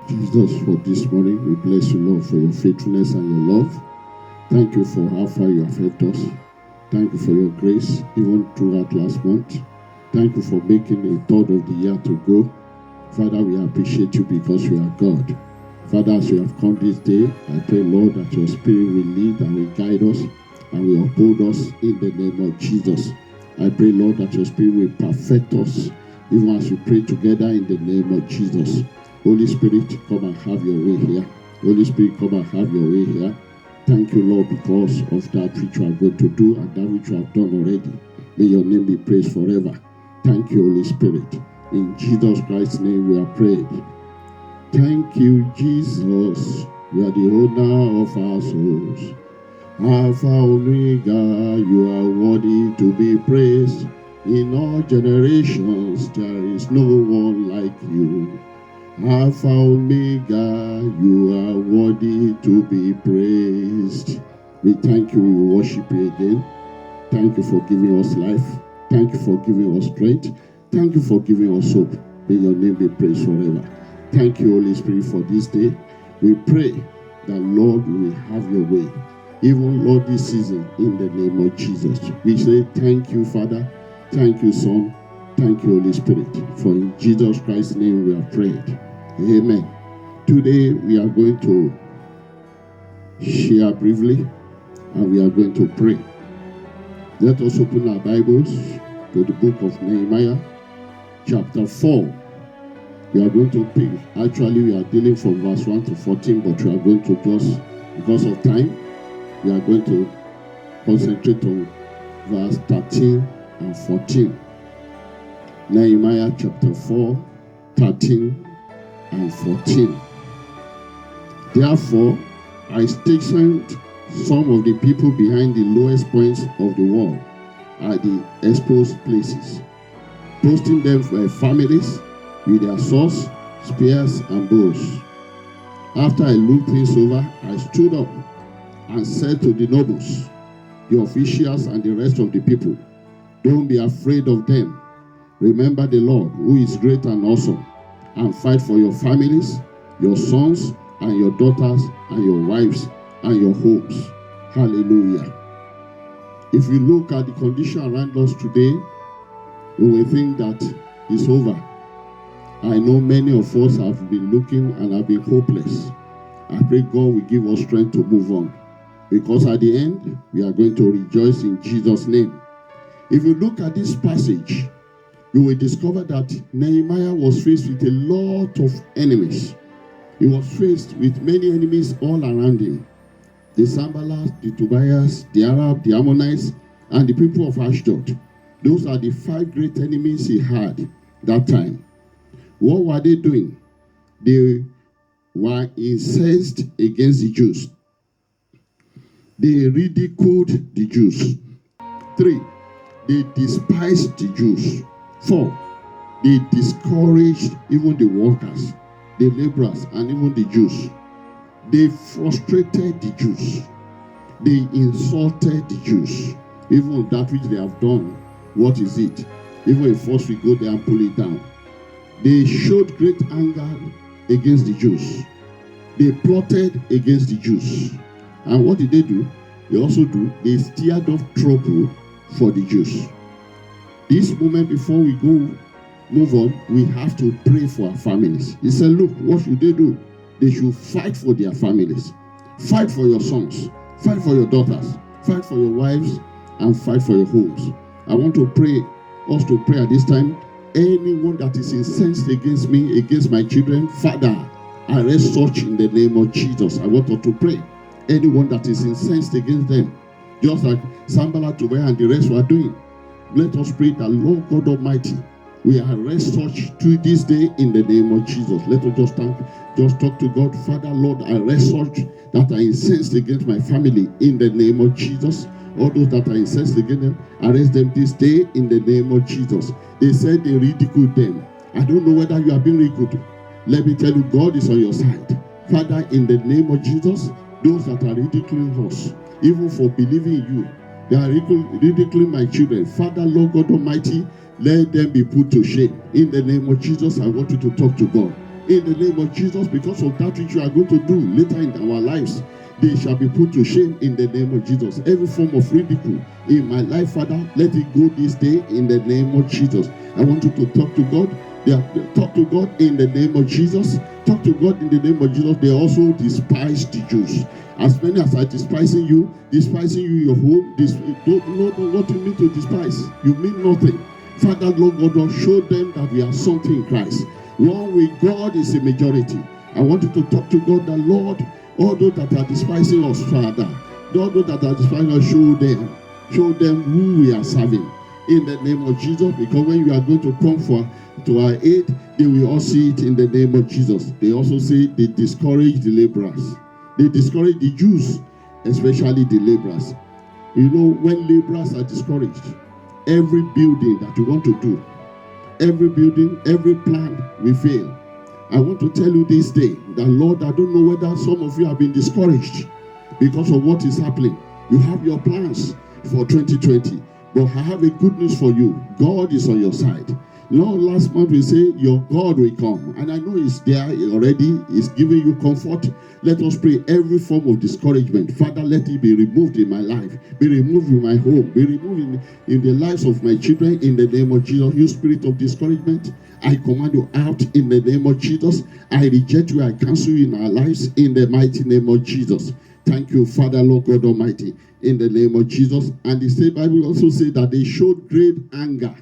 Jesus, for this morning, we bless you, Lord, for your faithfulness and your love. Thank you for how far you have helped us. Thank you for your grace, even throughout last month. Thank you for making a third of the year to go. Father, we appreciate you because you are God. Father, as we have come this day, I pray, Lord, that your Spirit will lead and will guide us and will uphold us in the name of Jesus. I pray, Lord, that your Spirit will perfect us even as we pray together in the name of Jesus. Holy Spirit, come and have your way here. Holy Spirit, come and have your way here. Thank you, Lord, because of that which you are going to do and that which you have done already. May your name be praised forever. Thank you, Holy Spirit. In Jesus Christ's name we are prayed. Thank you, Jesus. You are the owner of our souls. Alpha Omega, you are worthy to be praised. In all generations, there is no one like you. Alpha Omega, you are worthy to be praised. We thank you, we worship you again. Thank you for giving us life. Thank you for giving us strength. Thank you for giving us hope. May your name be praised forever. Thank you, Holy Spirit, for this day. We pray that, Lord, you will have your way. Even, Lord, this season, in the name of Jesus. We say thank you, Father. Thank you, Son. Thank you, Holy Spirit. For in Jesus Christ's name we have prayed. Amen. Today we are going to share briefly and we are going to pray. Let us open our Bibles to the book of Nehemiah, chapter 4. We are going to pick, actually we are dealing from verse 1 to 14, but we are going to just, because of time, we are going to concentrate on verse 13 and 14. Nehemiah chapter 4, 13 and 14. Therefore, I stationed some of the people behind the lowest points of the wall at the exposed places, posting them by families with their swords, spears, and bows. After I looked things over, I stood up and said to the nobles, the officials, and the rest of the people, don't be afraid of them. Remember the Lord, who is great and awesome, and fight for your families, your sons, and your daughters, and your wives, and your homes. Hallelujah. If you look at the condition around us today, we will think that it's over. I know many of us have been looking and have been hopeless. I pray God will give us strength to move on, because at the end, we are going to rejoice in Jesus' name. If you look at this passage, you will discover that Nehemiah was faced with a lot of enemies. He was faced with many enemies all around him. The Sanballat, the Tobias, the Arab, the Ammonites, and the people of Ashdod. Those are the 5 great enemies he had that time. What were they doing? They were incensed against the Jews. They ridiculed the Jews. 3, they despised the Jews. 4, they discouraged even the workers, the laborers, and even the Jews. They frustrated the Jews. They insulted the Jews. Even that which they have done, what is it? Even if first we go there and pull it down. They showed great anger against the Jews. They plotted against the Jews. And what did they do? They also they stirred up trouble for the Jews. This moment, before we move on, we have to pray for our families. He said, look, what should they do? They should fight for their families. Fight for your sons. Fight for your daughters. Fight for your wives. And fight for your homes. I want to pray, us to pray at this time. Anyone that is incensed against me, against my children, Father, arrest such in the name of Jesus. I want us to pray. Anyone that is incensed against them, just like Sanballat, Tobiah, and the rest were doing. Let us pray that, Lord God Almighty, we arrest such to this day in the name of Jesus. Let us just talk to God. Father, Lord, arrest such that are incensed against my family in the name of Jesus. All those that are incensed against them, arrest them this day in the name of Jesus. They said they ridiculed them. I don't know whether you are being ridiculed. Let me tell you, God is on your side. Father, in the name of Jesus, those that are ridiculing us, even for believing in you, they are ridiculing my children. Father, Lord God Almighty, let them be put to shame. In the name of Jesus, I want you to talk to God. in the name of Jesus, because of that which you are going to do later in our lives. They shall be put to shame in the name of Jesus. Every form of ridicule in my life, Father, let it go this day in the name of Jesus. I want you to talk to God. Talk to God in the name of Jesus. Talk to God in the name of Jesus. They also despise the Jews. As many as are despising you, your home, don't know what you mean to despise. You mean nothing. Father, Lord God, show them that we are something in Christ. One with God is a majority. I want you to talk to God, the Lord, all those that are despising us, Father, all those that are despising us, show them who we are serving in the name of Jesus, because when you are going to come to our aid, they will all see it in the name of Jesus. They also say they discourage the laborers. They discourage the Jews, especially the laborers. You know, when laborers are discouraged, every building that you want to do, every building, every plan will fail. I want to tell you this day that, Lord, I don't know whether some of you have been discouraged because of what is happening. You have your plans for 2020, but I have a good news for you. God is on your side. Lord, last month we say your God will come, and I know He's there already. He's giving you comfort. Let us pray every form of discouragement. Father, let it be removed in my life, be removed in my home, be removed in the lives of my children in the name of Jesus. You spirit of discouragement, I command you out in the name of Jesus. I reject you, I cancel you in our lives in the mighty name of Jesus. Thank you, Father, Lord God Almighty, in the name of Jesus. And the Bible also says that they showed great anger.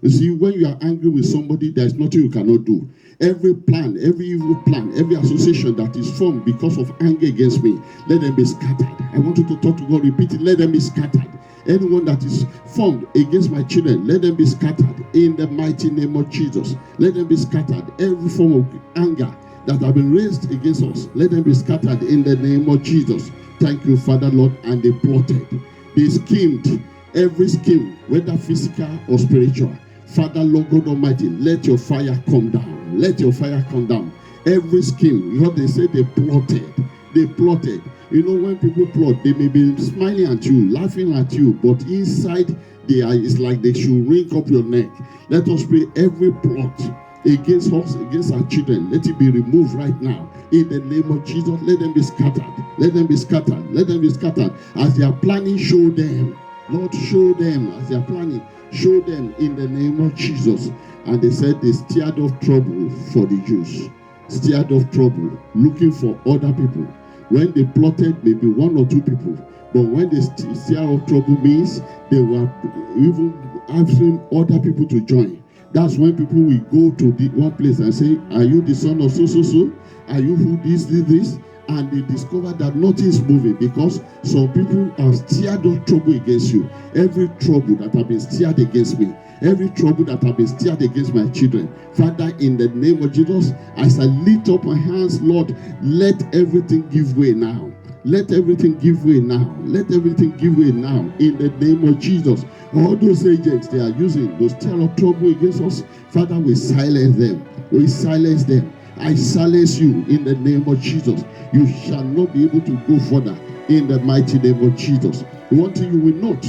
You see, when you are angry with somebody, there is nothing you cannot do. Every plan, every evil plan, every association that is formed because of anger against me, let them be scattered. I want you to talk to God, repeat it, let them be scattered. Anyone that is formed against my children, let them be scattered in the mighty name of Jesus. Let them be scattered. Every form of anger that have been raised against us, let them be scattered in the name of Jesus. Thank you, Father, Lord. And they plotted, they schemed, every scheme, whether physical or spiritual. Father, Lord God Almighty, let your fire come down. Let your fire come down. Every scheme, you know, they say they plotted. They plotted. You know, when people plot, they may be smiling at you, laughing at you, but inside it's like they should wring up your neck. Let us pray every plot against us, against our children, let it be removed right now. In the name of Jesus, let them be scattered. Let them be scattered. Let them be scattered. As they are planning, show them. Lord, show them as they are planning. Show them in the name of Jesus. And they said they stirred up trouble for the Jews. Stirred up trouble, looking for other people. When they plotted, maybe one or two people. But when they stir up trouble means they were even asking other people to join. That's when people will go to the one place and say, are you the son of so? Are you who this? And they discover that nothing is moving because some people have stirred up trouble against you. Every trouble that have been stirred against me, every trouble that have been stirred against my children, Father, in the name of Jesus, as I lift up my hands, Lord, let everything give way now. Let everything give way now. Let everything give way now in the name of Jesus. All those agents they are using, those stir up trouble against us, Father, we silence them. We silence them. I silence you in the name of Jesus. You shall not be able to go further in the mighty name of Jesus. One thing you will note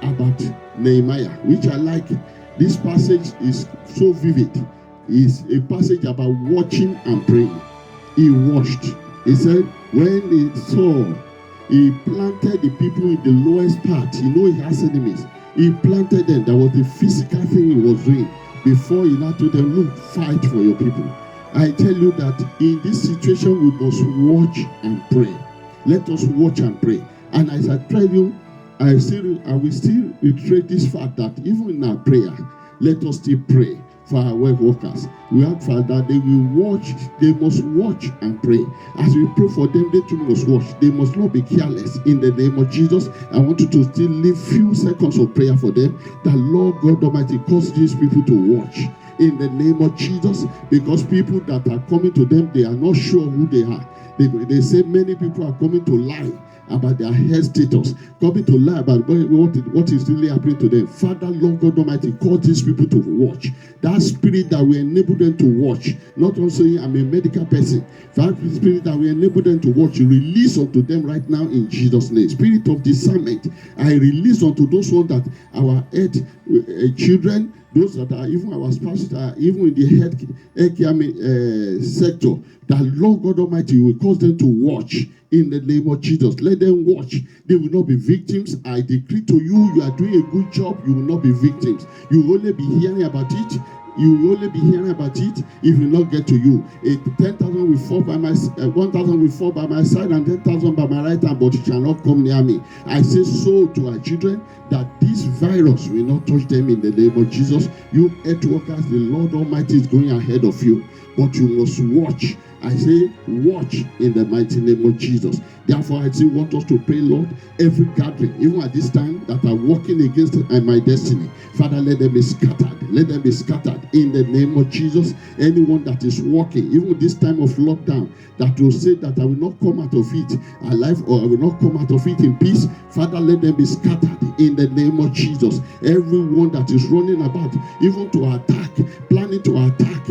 about Nehemiah, which I like, this passage is so vivid. It's a passage about watching and praying. He watched. He said, when he saw, he planted the people in the lowest part. You know he has enemies. He planted them. That was the physical thing he was doing. Before he now told them, look, fight for your people. I tell you that in this situation, we must watch and pray. Let us watch and pray. And as I tell you, I will still reiterate this fact that even in our prayer, let us still pray for our work workers. We ask for that they will watch, they must watch and pray. As we pray for them, they too must watch. They must not be careless in the name of Jesus. I want you to still leave few seconds of prayer for them. That Lord God Almighty cause these people to watch in the name of Jesus, because people that are coming to them, they are not sure who they are. They say many people are coming to lie. about their health status, coming to lie about what is really happening to them. Father, Lord God Almighty, cause these people to watch. That spirit that will enable them to watch, not also I'm a medical person, that spirit that will enable them to watch, you release unto them right now in Jesus' name. Spirit of discernment, I release unto those ones that our children, those that are even our spouses, that are even in the health sector, that Lord God Almighty will cause them to watch in the name of Jesus. Let them watch. They will not be victims. I decree to you, you are doing a good job. You will not be victims. You will only be hearing about it. You will only be hearing about it if it will not get to you. 10,000 will fall by my 1,000 will fall by my side and 10,000 by my right hand, but it shall not come near me. I say so to our children that this virus will not touch them in the name of Jesus. You earth workers, the Lord Almighty is going ahead of you, but you must watch. I say, watch in the mighty name of Jesus. Therefore, I still want us to pray, Lord, every gathering, even at this time, that are working against my destiny. Father, let them be scattered. Let them be scattered in the name of Jesus. Anyone that is working, even this time of lockdown, that will say that I will not come out of it alive or I will not come out of it in peace. Father, let them be scattered in the name of Jesus. Everyone that is running about, even to attack, planning to attack,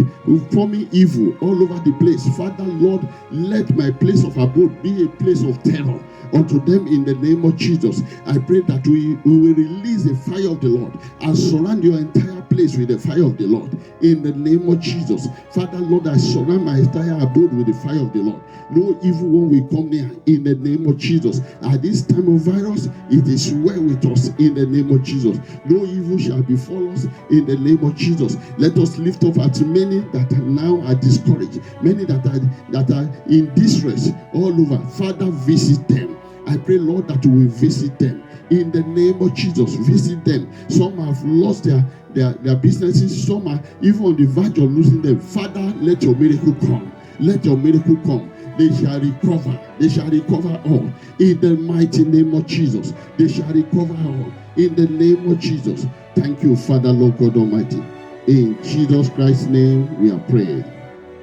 forming evil all over the place. Father, Lord, let my place of abode be a place of terror unto them in the name of Jesus. I pray that we will release the fire of the Lord and surround your entire place with the fire of the Lord in the name of Jesus. Father, Lord, I surround my entire abode with the fire of the Lord. No evil one will come near in the name of Jesus. At this time of virus, it is well with us in the name of Jesus. No evil shall befall us in the name of Jesus. Let us lift up at many that now are discouraged, many that are in distress all over. Father, visit them. I pray, Lord, that you will visit them in the name of Jesus. Visit them. Some have lost their businesses. Some are even on the verge of losing them. Father, let your miracle come. Let your miracle come. They shall recover. They shall recover all. In the mighty name of Jesus. They shall recover all. In the name of Jesus. Thank you, Father, Lord God Almighty. In Jesus Christ's name we are praying.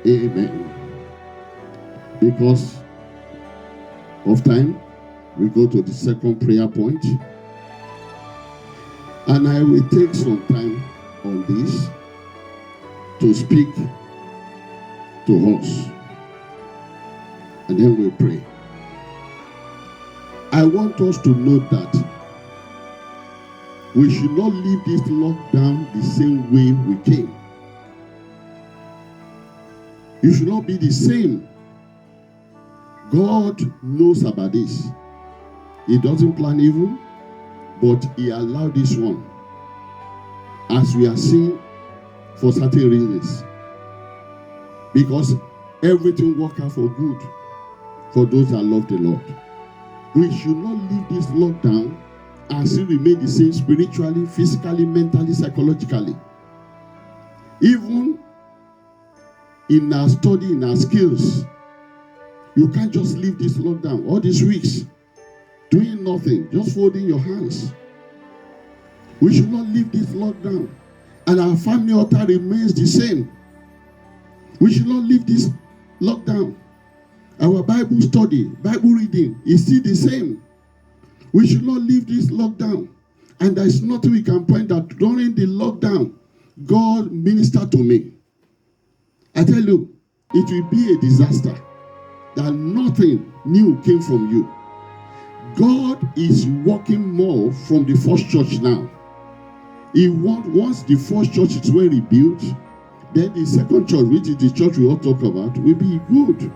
Amen. Because of time, we go to the second prayer point. And I will take some time on this to speak to us. And then we pray. I want us to note that we should not leave this lockdown the same way we came. You should not be the same. God knows about this. He doesn't plan evil, but he allowed this one, as we are seeing, for certain reasons. Because everything works out for good for those that love the Lord. We should not leave this lockdown and still remain the same spiritually, physically, mentally, psychologically. Even in our study, in our skills, you can't just leave this lockdown all these weeks doing nothing, just folding your hands. We should not leave this lockdown and our family altar remains the same. We should not leave this lockdown. Our Bible study, Bible reading is still the same. We should not leave this lockdown. And there is nothing we can point out. During the lockdown, God ministered to me. I tell you, it will be a disaster that nothing new came from you. God is working more from the first church now. Once the first church is well rebuilt, then the second church, which is the church we all talk about, will be good.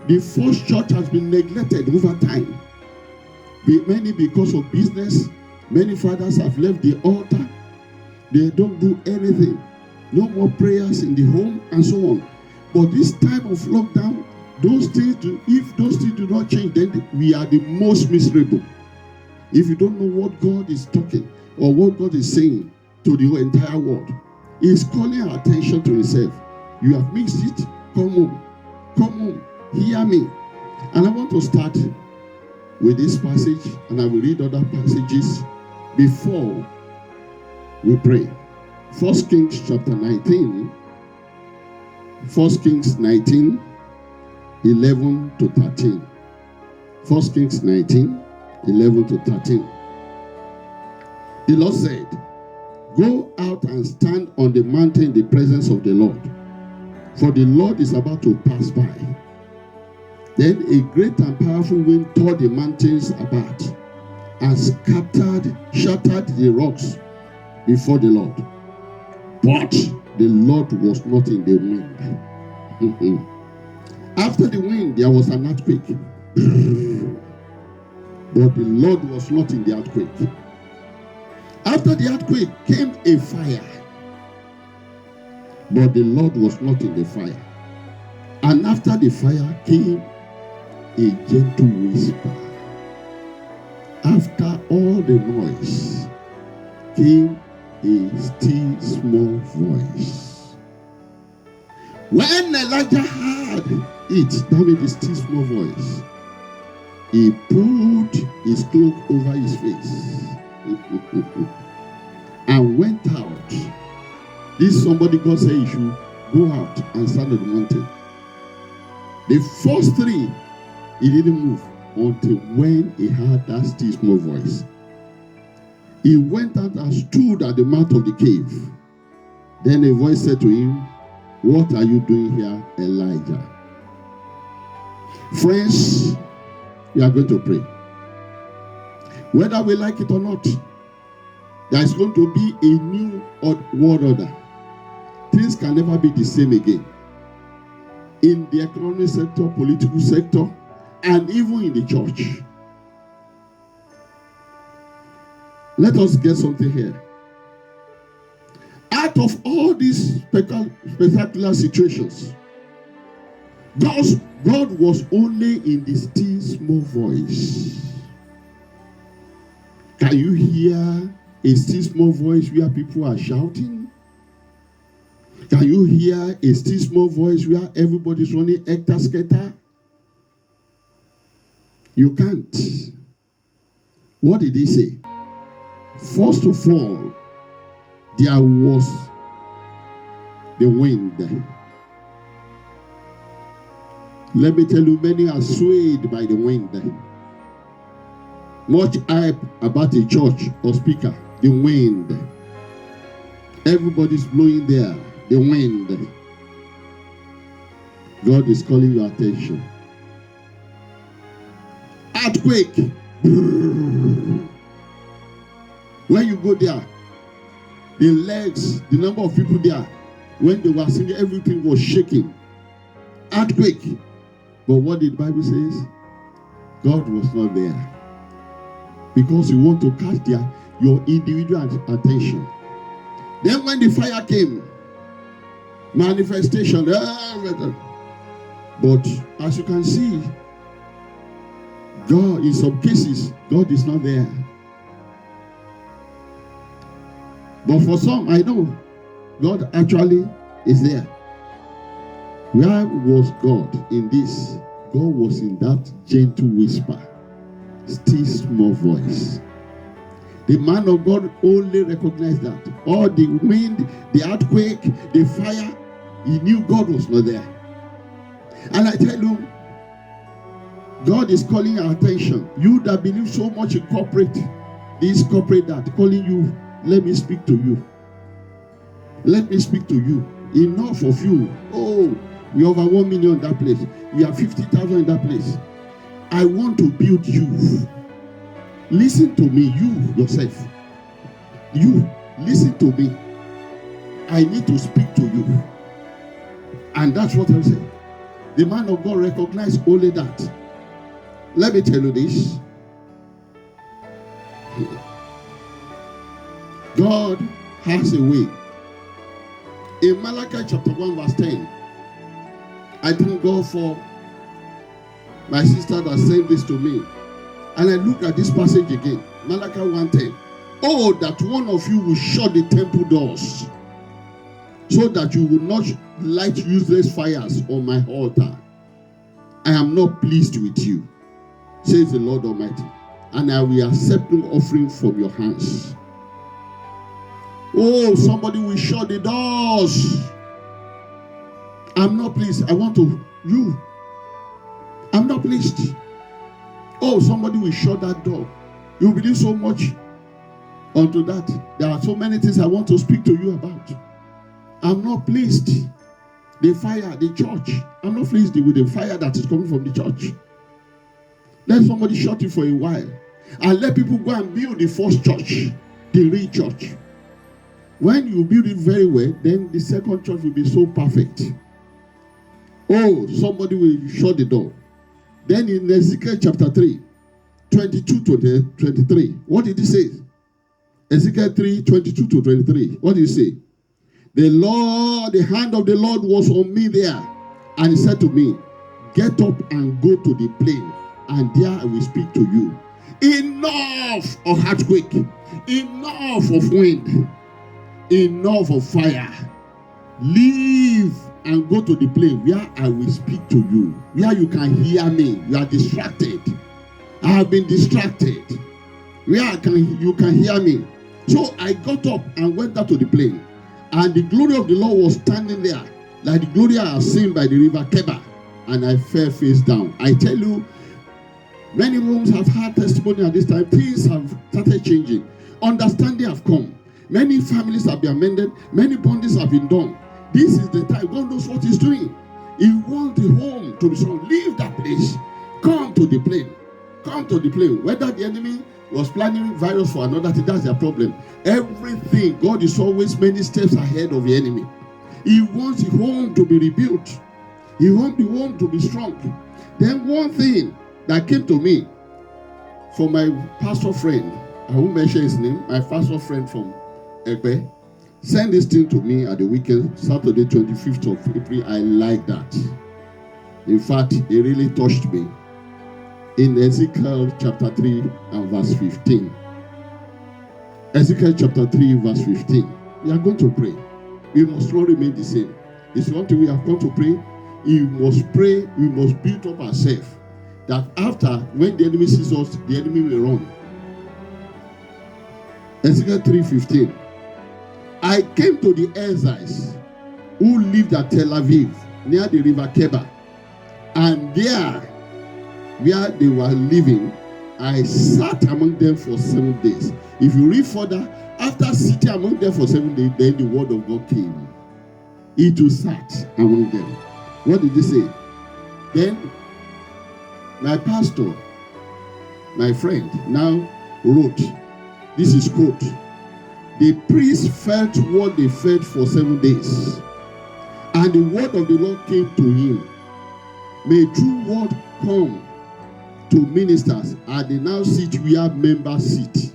The first church has been neglected over time. Many because of business, many fathers have left the altar. They don't do anything. No more prayers in the home and so on. But this time of lockdown, if those things do not change, then we are the most miserable. If you don't know what God is talking or what God is saying to the entire world, He is calling our attention to Himself. You have mixed it. Come home. Come home. Hear me. And I want to start with this passage, and I will read other passages before we pray. 1 Kings chapter 19. 1 Kings 19, 11 to 13. 1 Kings 19, 11 to 13. The Lord said, go out and stand on the mountain in the presence of the Lord, for the Lord is about to pass by. Then a great and powerful wind tore the mountains apart and shattered the rocks before the Lord. But the Lord was not in the wind. After the wind, there was an earthquake. But the Lord was not in the earthquake. After the earthquake came a fire. But the Lord was not in the fire. And after the fire came a gentle whisper. After all the noise came a still small voice. When Elijah heard it, that means the still small voice, he put his cloak over his face and went out. This somebody God said he should go out and stand on the mountain. The first three, he didn't move until when he heard that still small voice. He went out and stood at the mouth of the cave. Then a voice said to him, what are you doing here, Elijah? Friends, we are going to pray. Whether we like it or not, there is going to be a new world order. Things can never be the same again. In the economic sector, political sector, and even in the church. Let us get something here. Out of all these spectacular situations, God was only in the still small voice. Can you hear a still small voice where people are shouting? Can you hear a still small voice where everybody's running hectare-scatter? You can't. What did he say? First of all, there was the wind. Let me tell you, many are swayed by the wind. Much hype about a church or speaker, the wind. Everybody's blowing there, the wind. God is calling your attention. Earthquake. When you go there, the legs, the number of people there, when they were singing, everything was shaking. Earthquake. But what did the Bible says? God was not there. Because you want to catch your individual attention. Then when the fire came, manifestation. But as you can see, God, in some cases, God is not there. But for some, I know, God actually is there. Where was God in this? God was in that gentle whisper, still small voice. The man of God only recognized that. All the wind, the earthquake, the fire, he knew God was not there. And I tell you, God is calling our attention. You that believe so much in corporate, this corporate that calling you, let me speak to you. Let me speak to you. Enough of you. Oh, we over 1 million in that place. We have 50,000 in that place. I want to build you. Listen to me, you yourself. You, listen to me. I need to speak to you. And that's what I'm saying. The man of God recognized only that. Let me tell you this. God has a way. In Malachi chapter 1 verse 10, I thank God for my sister that sent this to me. And I look at this passage again. Malachi 1:10. Oh, that one of you will shut the temple doors, so that you will not light useless fires on my altar. I am not pleased with you, says the Lord Almighty, and I will accept no offering from your hands. Oh, somebody will shut the doors. I'm not pleased. I want to, you. I'm not pleased. Oh, somebody will shut that door. You believe so much unto that. There are so many things I want to speak to you about. I'm not pleased. The fire, the church. I'm not pleased with the fire that is coming from the church. Let somebody shut it for a while. And let people go and build the first church, the real church. When you build it very well, then the second church will be so perfect. Oh, somebody will shut the door. Then in Ezekiel chapter 3, 22 to 23, what did he say? Ezekiel 3, 22 to 23. What did he say? The hand of the Lord was on me there. And he said to me, get up and go to the plain, and there I will speak to you. Enough of earthquake, enough of wind, enough of fire. Leave and go to the plain where I will speak to you, where you can hear me. You are distracted. I have been distracted. Where you can hear me. So I got up and went out to the plain, and the glory of the Lord was standing there, like the glory I have seen by the river Keba, and I fell face down. I tell you, many rooms have had testimony at this time. Things have started changing. Understanding have come. Many families have been amended. Many bondings have been done. This is the time. God knows what He's doing. He wants the home to be strong. Leave that place. Come to the plain. Come to the plain. Whether the enemy was planning virus for another thing, that's their problem. Everything, God is always many steps ahead of the enemy. He wants the home to be rebuilt. He wants the home to be strong. Then one thing that came to me from my pastor friend, I won't mention his name, my pastor friend from Ekpe, sent this thing to me at the weekend, Saturday 25th of April. I like that. In fact, it really touched me. In Ezekiel chapter 3 and verse 15. Ezekiel chapter 3 verse 15. We are going to pray. We must not remain the same. It's one thing we have come to pray. We must pray. We must build up ourselves. That after, when the enemy sees us, the enemy will run. Ezekiel 3:15. I came to the exiles who lived at Tel Aviv, near the river Keba, and there, where they were living, I sat among them for 7 days. If you read further, after sitting among them for 7 days, then the word of God came. He too sat among them. What did he say? Then my pastor, my friend, now wrote, this is quote, the priest felt what they felt for 7 days, and the word of the Lord came to him. May true word come to ministers, and they now sit where members sit.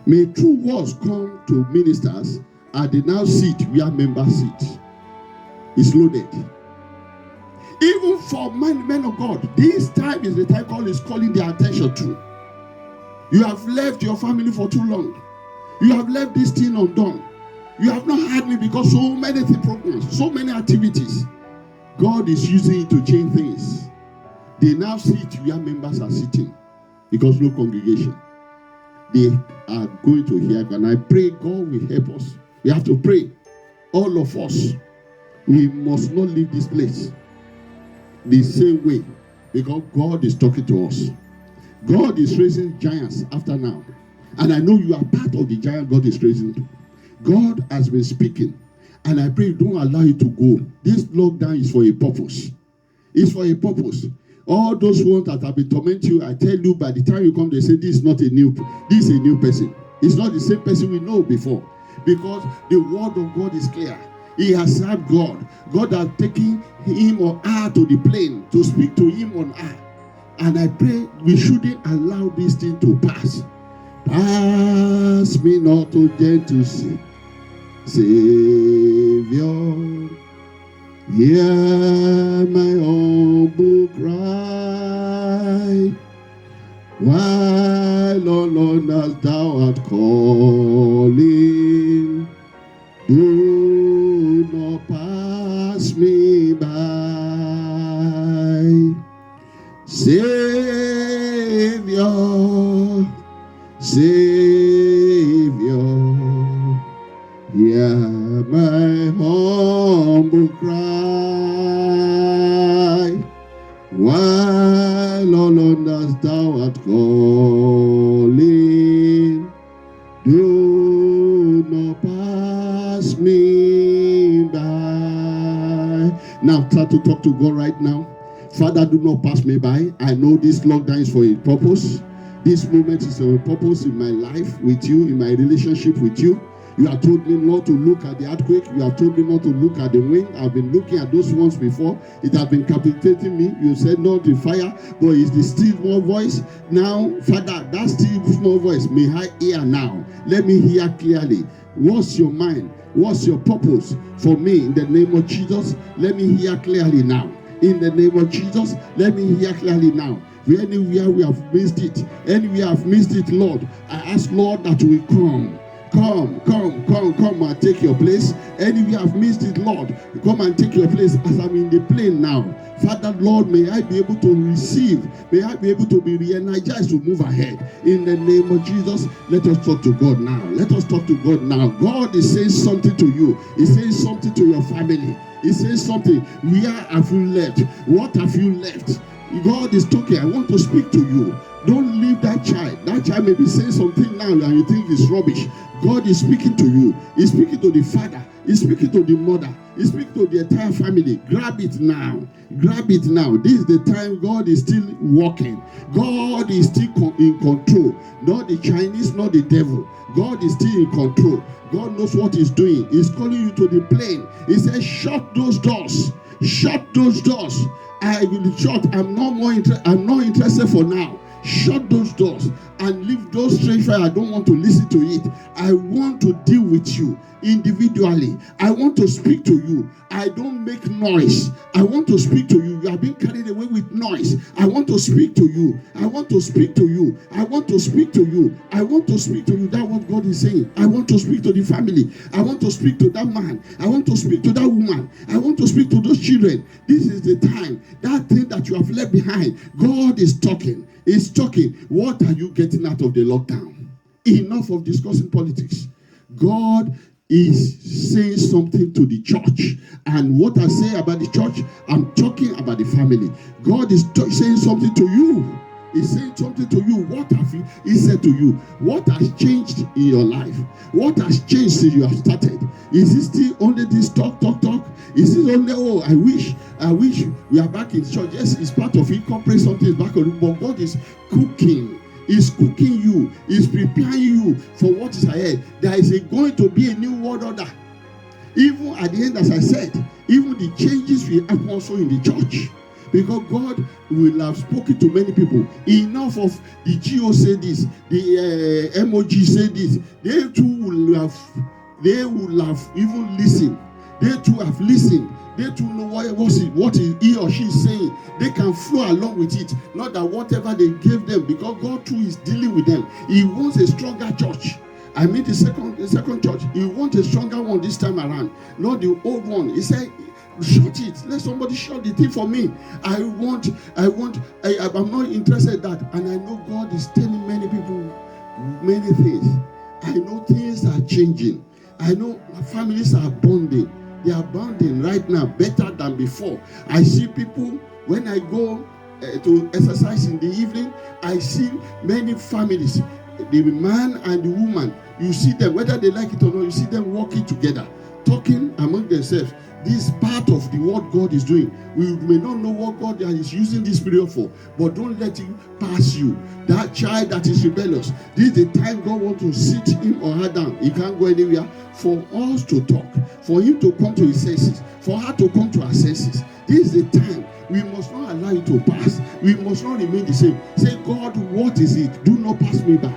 May true words come to ministers, and they now sit where members sit. It's loaded. Even for men of God, this time is the time God is calling their attention to. You have left your family for too long. You have left this thing undone. You have not had me because so many programs, so many activities. God is using it to change things. They now sit where members are sitting because no congregation. They are going to hear, and I pray God will help us. We have to pray. All of us, we must not leave this place the same way, because God is talking to us. God is raising giants after now. And I know you are part of the giant God is raising. God has been speaking. And I pray don't allow it to go. This lockdown is for a purpose. It's for a purpose. All those ones that have been tormenting you, I tell you, by the time you come, they say this is not a new person. It's not the same person we know before. Because the word of God is clear. He has served God. God has taken him or her to the plain to speak to him on earth. And I pray we shouldn't allow this thing to pass. Pass me not, O gentle Savior. Hear my humble cry. While alone as thou art calling, do not pass me by. Savior, Savior, hear my humble cry. While while all others thou art calling. Do not pass me by. Now start to talk to God right now. Father, do not pass me by. I know this lockdown is for a purpose. This moment is for a purpose in my life with you, in my relationship with you. You have told me not to look at the earthquake. You have told me not to look at the wind. I've been looking at those ones before. It has been captivating me. You said not the fire, but it's the still small voice. Now, Father, that still small voice, may I hear now. Let me hear clearly. What's your mind? What's your purpose for me in the name of Jesus? Let me hear clearly now. In the name of Jesus, let me hear clearly now. Anywhere we have missed it, anywhere I've missed it, Lord, I ask, Lord, that we come and take your place. Anywhere I've missed it, Lord, come and take your place as I'm in the plane now. Father, Lord, may I be able to receive, may I be able to be re-energized to move ahead. In the name of Jesus, let us talk to God now. Let us talk to God now. God is saying something to you. He's saying something to your family. He says something. Where have you left? What have you left? God is talking. I want to speak to you. Don't leave that child. That child may be saying something now and you think it's rubbish. God is speaking to you. He's speaking to the father. He's speaking to the mother. He's speaking to the entire family. Grab it now. Grab it now. This is the time God is still working. God is still in control. Not the Chinese, not the devil. God is still in control. God knows what he's doing. He's calling you to the plane. He says, shut those doors. Shut those doors. I will shut. I'm not interested for now. Shut those doors and leave those strange fire. I don't want to listen to it. I want to deal with you individually. I want to speak to you. I don't make noise. I want to speak to you. You are being carried away with noise. I want to speak to you. I want to speak to you. I want to speak to you. I want to speak to you. That's what God is saying. I want to speak to the family. I want to speak to that man. I want to speak to that woman. I want to speak to those children. This is the time. That thing that you have left behind. God is talking. He's talking. What are you getting out of the lockdown? Enough of discussing politics. God is saying something to the church. And what I say about the church, I'm talking about the family. God is saying something to you. He's saying something to you. What have he said to you? What has changed in your life? What has changed since you have started? Is it still only this talk? Is it only, oh, I wish we are back in church? Yes, it's part of it. Corporate something is back on it, but God is cooking. He's cooking you. He's preparing you for what is ahead. There is going to be a new world order. Even at the end, as I said, even the changes will happen also in the church. Because God will have spoken to many people. Enough of the GO say this, the MOG say this. They too will have even listened. They too have listened. They too know what he or she is saying. They can flow along with it. Not that whatever they gave them, because God too is dealing with them. He wants a stronger church. I mean the second church. He wants a stronger one this time around. Not the old one. He said, shut it. Let somebody shut the thing for me. I'm not interested in that. And I know God is telling many people many things. I know things are changing. I know families are bonding. They are bonding right now better than before. I see people when I go to exercise in the evening. I see many families, the man and the woman. You see them, whether they like it or not, you see them walking together, talking among themselves. This is part of the what God is doing. We may not know what God is using this period for, but don't let it pass you. That child that is rebellious, this is the time God wants to sit him or her down. He can't go anywhere. For us to talk, for him to come to his senses, for her to come to her senses. This is the time. We must not allow it to pass. We must not remain the same. Say, God, what is it? Do not pass me by.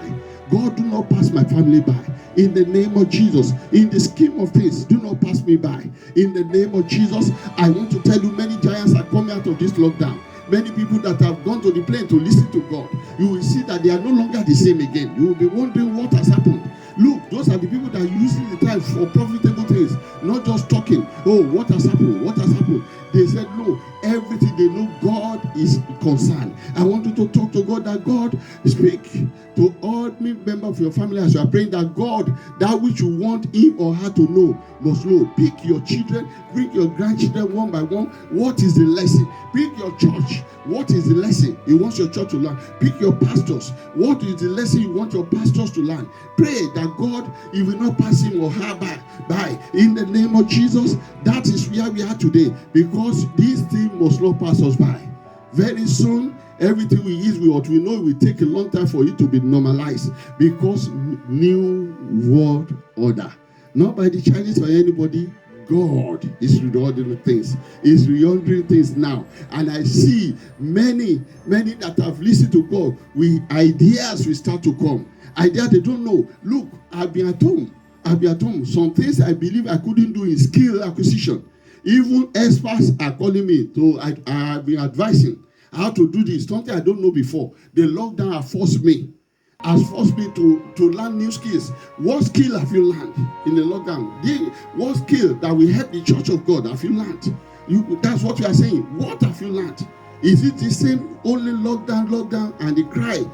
God, do not pass my family by. In the name of Jesus, in the scheme of things, do not pass me by. In the name of Jesus, I want to tell you, many giants are coming out of this lockdown. Many people that have gone to the plane to listen to God, you will see that they are no longer the same again. You will be wondering what has happened. Look, those are the people that are using the time for profitable things, not just talking. Oh, what has happened? What has happened? They said, no, everything they know, God is concerned. I want you to talk to God, that God speak to all members of your family, as you are praying, that God, that which you want him or her to know, must know. Pick your children, bring your grandchildren one by one. What is the lesson? Pick your church. What is the lesson you want your church to learn? Pick your pastors. What is the lesson you want your pastors to learn? Pray that God, you will not pass him or her by. In the name of Jesus, that is where we are today, because this thing must not pass us by. Very soon, everything we use, what we know, will take a long time for it to be normalized, because new world order, not by the Chinese or anybody. God is reordering things, is reordering things now. And I see many that have listened to God, with ideas will start to come. Ideas they don't know. Look, I've been at home. Some things I believe I couldn't do in skill acquisition. Even experts are calling me to, I have been advising how to do this, something I don't know before. The lockdown has forced me to learn new skills. What skill have you learned in the lockdown? What skill that will help the church of God have you learned? That's what we are saying. What have you learned? Is it the same only lockdown, and the cry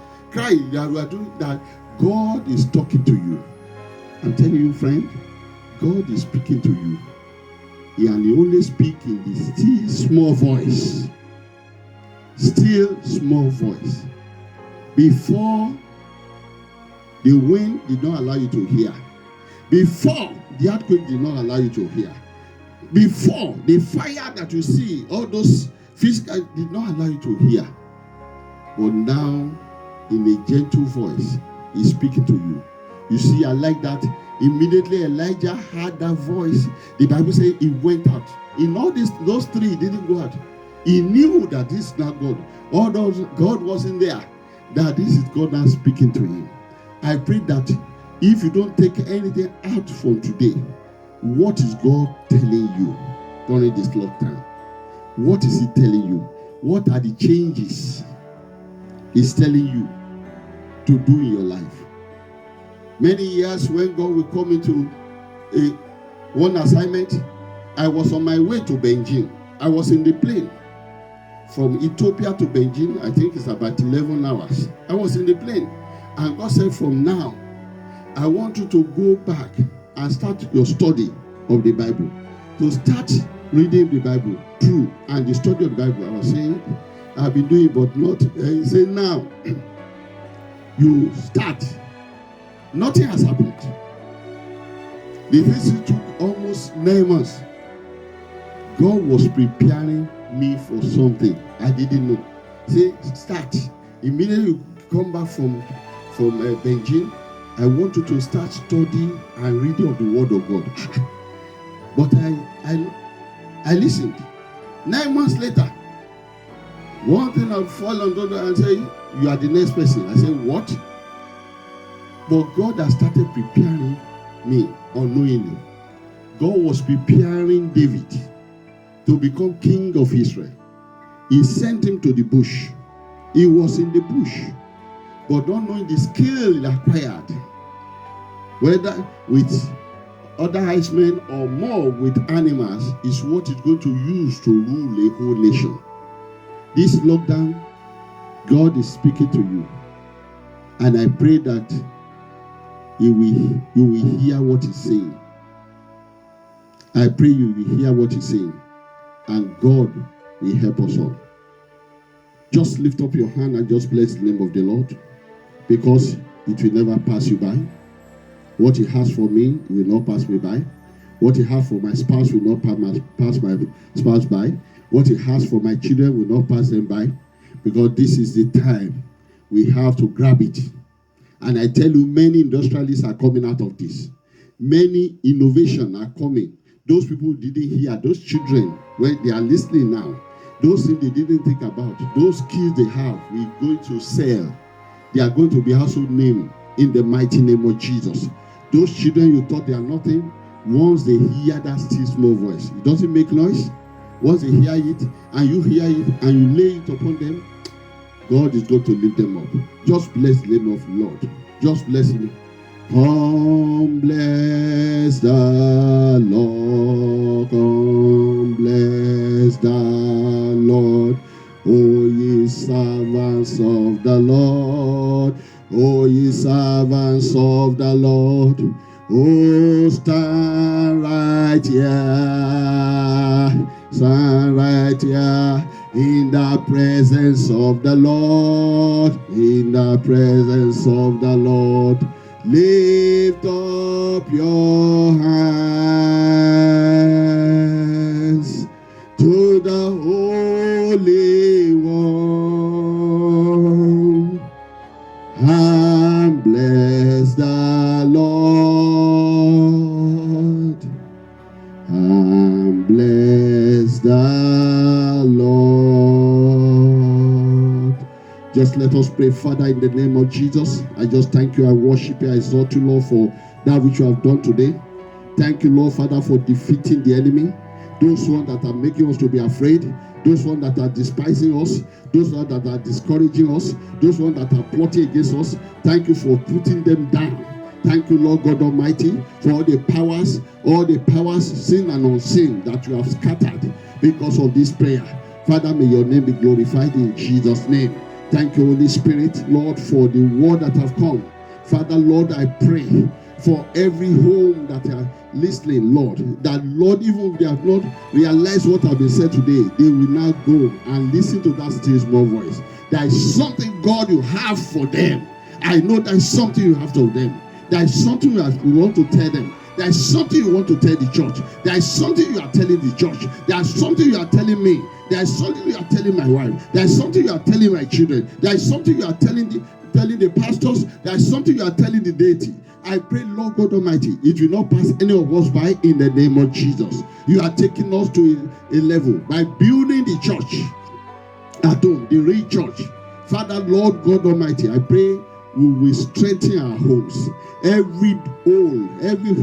that we are doing, that God is talking to you? I'm telling you, friend, God is speaking to you. And he only speaks in the still small voice. Still small voice. Before the wind did not allow you to hear. Before the earthquake did not allow you to hear. Before the fire that you see, all those physical did not allow you to hear. But now, in a gentle voice, he's speaking to you. You see, I like that. Immediately Elijah heard that voice. The Bible says he went out. In all those three, he didn't go out. He knew that this is not God. All those, God wasn't there. That this is God now speaking to him. I pray that if you don't take anything out from today, what is God telling you during this lockdown? What is he telling you? What are the changes he's telling you to do in your life? Many years when God will come into one assignment, I was on my way to Beijing. I was in the plane from Ethiopia to Beijing. I think it's about 11 hours. I was in the plane. And God said, from now, I want you to go back and start your study of the Bible. To start reading the Bible through, and the study of the Bible. I was saying, I've been doing it, but not. He said, now, you start. Nothing has happened. The visit took almost 9 months. God was preparing me for something I didn't know. Say, start. Immediately you come back from Beijing, I want you to start studying and reading of the Word of God. But I listened. 9 months later, one thing I fall on the other and say, you are the next person. I said, what? But God has started preparing me unknowingly. God was preparing David to become king of Israel. He sent him to the bush. He was in the bush, but not knowing the skill he acquired, whether with other herdsmen or more with animals, is what he's going to use to rule a whole nation. This lockdown, God is speaking to you. And I pray that you will hear what he's saying. I pray you will hear what he's saying. And God will help us all. Just lift up your hand and just bless the name of the Lord, because it will never pass you by. What he has for me will not pass me by. What he has for my spouse will not pass my spouse by. What he has for my children will not pass them by, because this is the time we have to grab it. And I tell you, many industrialists are coming out of this. Many innovations are coming. Those people didn't hear, those children, when they are listening now, those things they didn't think about, those skills they have, we're going to sell. They are going to be household name in the mighty name of Jesus. Those children you thought they are nothing, once they hear that still small voice, it doesn't make noise. Once they hear it, and you hear it, and you lay it upon them, God is going to lift them up. Just bless the name of the Lord. Just bless him. Come bless the Lord. Come bless the Lord. O ye servants of the Lord. O ye servants of the Lord, oh, stand right here, stand right here, in the presence of the Lord, in the presence of the Lord. Lift up your hands to the Holy One, and bless the Lord, and bless the Lord. Just let us pray. Father, in the name of Jesus, I just thank you, I worship you, I exalt you, Lord, for that which you have done today. Thank you, Lord, Father, for defeating the enemy. Those ones that are making us to be afraid, those ones that are despising us, those ones that are discouraging us, those ones that are plotting against us, thank you for putting them down. Thank you, Lord God Almighty, for all the powers, seen and unseen, that you have scattered because of this prayer. Father, may your name be glorified in Jesus' name. Thank you, Holy Spirit, Lord, for the word that have come. Father, Lord, I pray for every home that are listening, Lord, that, Lord, even if they have not realized what has been said today, they will now go and listen to that still small voice. There is something, God, you have for them. I know there is something you have for them. There is something you want to tell them. There is something you want to tell the church. There is something you are telling the church. There is something you are telling me. There is something you are telling my wife. There is something you are telling my children. There is something you are telling the pastors. There is something you are telling the deity. I pray, Lord God Almighty, it will not pass any of us by in the name of Jesus. You are taking us to a level by building the church at home, the real church. Father, Lord God Almighty, I pray we will strengthen our homes. Every hole, every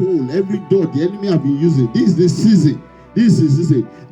door the enemy have been using. This is the season.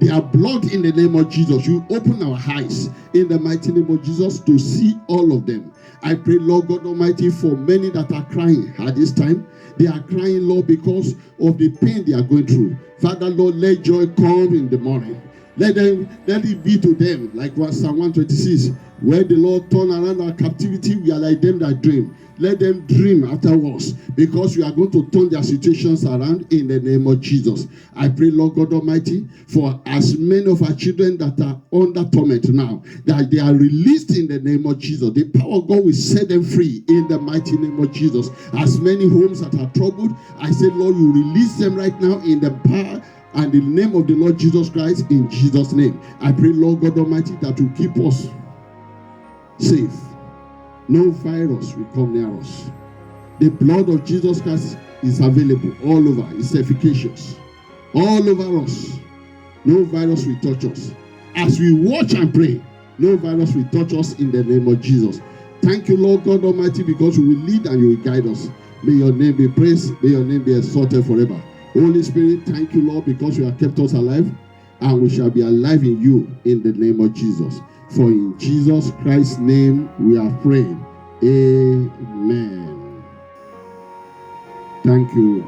They are blocked in the name of Jesus. You open our eyes in the mighty name of Jesus to see all of them. I pray, Lord God Almighty, for many that are crying at this time. They are crying, Lord, because of the pain they are going through. Father, Lord, let joy come in the morning. Let it be to them like Psalm 126, where the Lord turn around our captivity. We are like them that dream. Let them dream afterwards, because we are going to turn their situations around in the name of Jesus. I pray, Lord God Almighty, for as many of our children that are under torment now, that they are released in the name of Jesus. The power of God will set them free in the mighty name of Jesus. As many homes that are troubled, I say, Lord, you release them right now in the power and the name of the Lord Jesus Christ, in Jesus' name. I pray, Lord God Almighty, that will keep us safe. No virus will come near us. The blood of Jesus Christ is available all over. It's efficacious. All over us. No virus will touch us. As we watch and pray, no virus will touch us in the name of Jesus. Thank you, Lord God Almighty, because you will lead and you will guide us. May your name be praised. May your name be exalted forever. Holy Spirit, thank you, Lord, because you have kept us alive, and we shall be alive in you in the name of Jesus. For in Jesus Christ's name we are praying. Amen. Thank you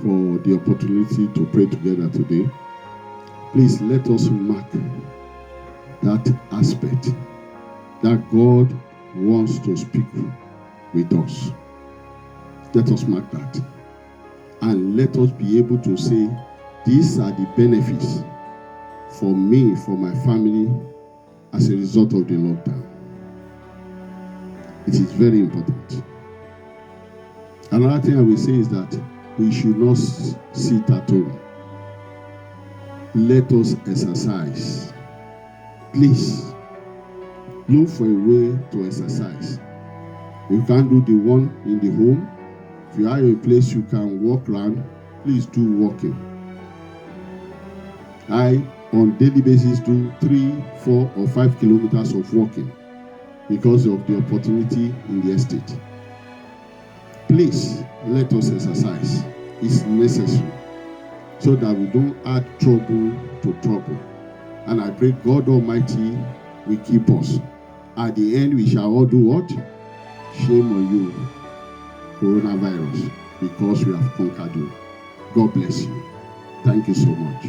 for the opportunity to pray together today. Please let us mark that aspect that God wants to speak with us. Let us mark that. And let us be able to say, these are the benefits for me, for my family, as a result of the lockdown. It is very important. Another thing I will say is that we should not sit at home. Let us exercise. Please, look for a way to exercise. You can't do the one in the home. If you have a place you can walk around, please do walking. I, on daily basis, do 3, 4, or 5 kilometers of walking because of the opportunity in the estate. Please, let us exercise. It's necessary so that we don't add trouble to trouble. And I pray God Almighty will keep us. At the end, we shall all do what? Shame on you, coronavirus, because we have conquered you. God bless you. Thank you so much.